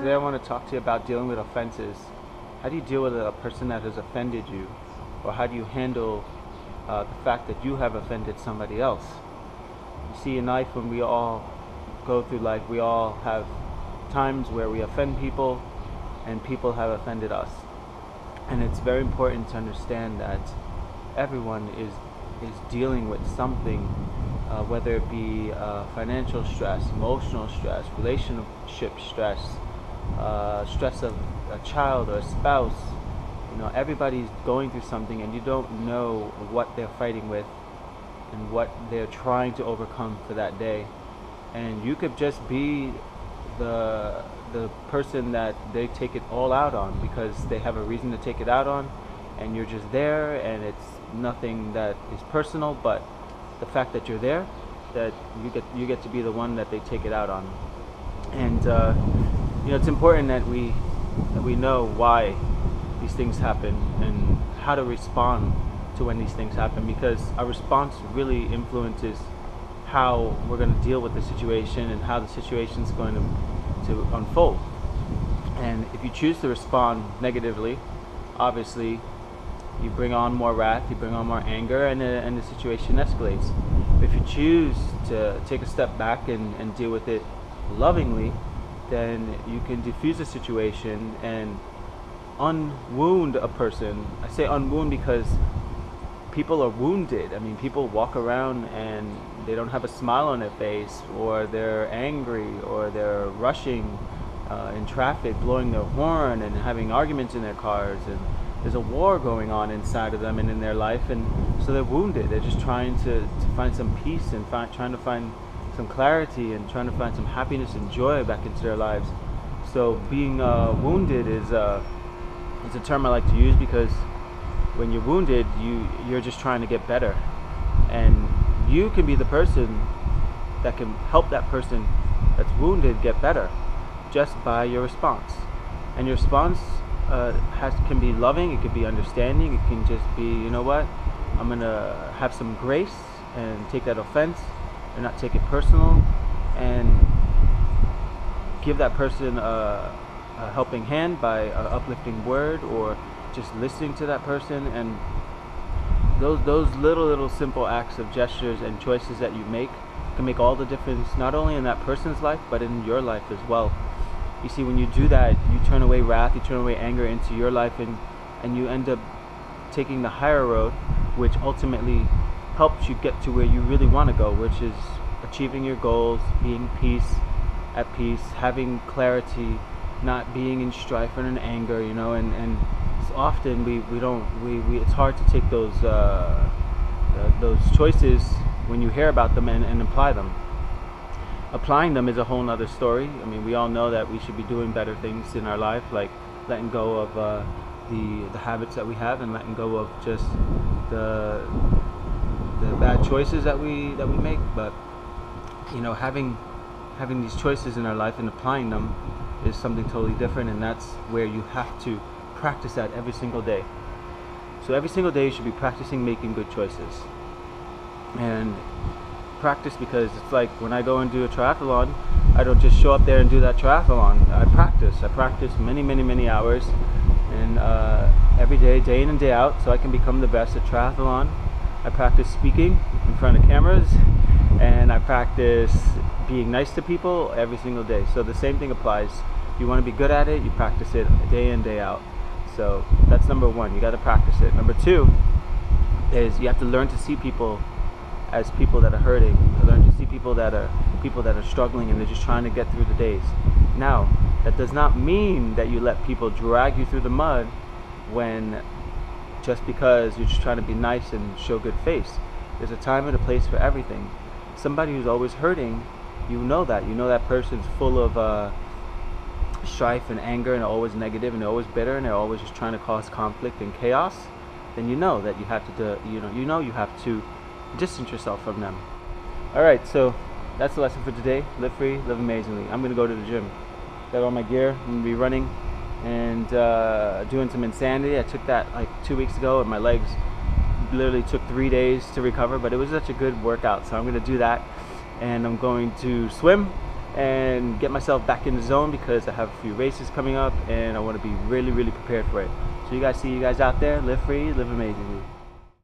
Today I want to talk to you about dealing with offenses. How do you deal with a person that has offended you? Or how do you handle the fact that you have offended somebody else? You see, in life, when we all go through life, we all have times where we offend people and people have offended us. And it's very important to understand that everyone is dealing with something, whether it be financial stress, emotional stress, relationship stress, stress of a child or a spouse. Everybody's going through something, and you don't know what they're fighting with and what they're trying to overcome for that day. And you could just be the person that they take it all out on because they have a reason to take it out on, and you're just there, and it's nothing that is personal, but the fact that you're there, that you get to be the one that they take it out on. And it's important that we know why these things happen and how to respond to when these things happen, because our response really influences how we're going to deal with the situation and how the situation is going to unfold. And if you choose to respond negatively, obviously you bring on more wrath, you bring on more anger, and the situation escalates. If you choose to take a step back and deal with it lovingly, then you can diffuse the situation and unwound a person. I say unwound because people are wounded. I mean, people walk around and they don't have a smile on their face, or they're angry, or they're rushing in traffic, blowing their horn and having arguments in their cars, and there's a war going on inside of them and in their life, and so they're wounded. They're just trying to find some peace and trying to find some clarity and trying to find some happiness and joy back into their lives. So being wounded is a term I like to use, because when you're wounded, you're just trying to get better, and you can be the person that can help that person that's wounded get better just by your response. And your response can be loving, it could be understanding, it can just be, you know what, I'm gonna have some grace and take that offense and not take it personal, and give that person a helping hand by an uplifting word, or just listening to that person. And those little simple acts of gestures and choices that you make can make all the difference, not only in that person's life but in your life as well. You see, when you do that, you turn away wrath, you turn away anger into your life, and you end up taking the higher road, which ultimately helps you get to where you really want to go, which is achieving your goals, being at peace, having clarity, not being in strife and in anger, and so often it's hard to take those choices when you hear about them and apply them. Applying them is a whole nother story. I mean, we all know that we should be doing better things in our life, like letting go of the habits that we have, and letting go of just the bad choices that we make. But having these choices in our life and applying them is something totally different, and that's where you have to practice that every single day. So every single day you should be practicing making good choices. And practice, because it's like when I go and do a triathlon, I don't just show up there and do that triathlon. I practice many hours, and every day in and day out, so I can become the best at triathlon. I practice speaking in front of cameras, and I practice being nice to people every single day. So the same thing applies. If you want to be good at it, you practice it day in, day out. So that's number one, you got to practice it. Number two is you have to learn to see people as people that are hurting. You learn to see people that are struggling, and they're just trying to get through the days. Now, that does not mean that you let people drag you through the mud just because you're just trying to be nice and show good face. There's a time and a place for everything. Somebody who's always hurting, you know that person's full of strife and anger, and always negative, and they're always bitter, and they're always just trying to cause conflict and chaos. Then you know that you have to distance yourself from them. Alright, so that's the lesson for today. Live free, live amazingly. I'm gonna go to the gym. Got all my gear. I'm gonna be running and doing some insanity. I took that like 2 weeks ago, and my legs literally took 3 days to recover, but it was such a good workout, so I'm gonna do that. And I'm going to swim, and get myself back in the zone, because I have a few races coming up and I want to be really, really prepared for it. So you guys, see you guys out there. Live free, live amazingly.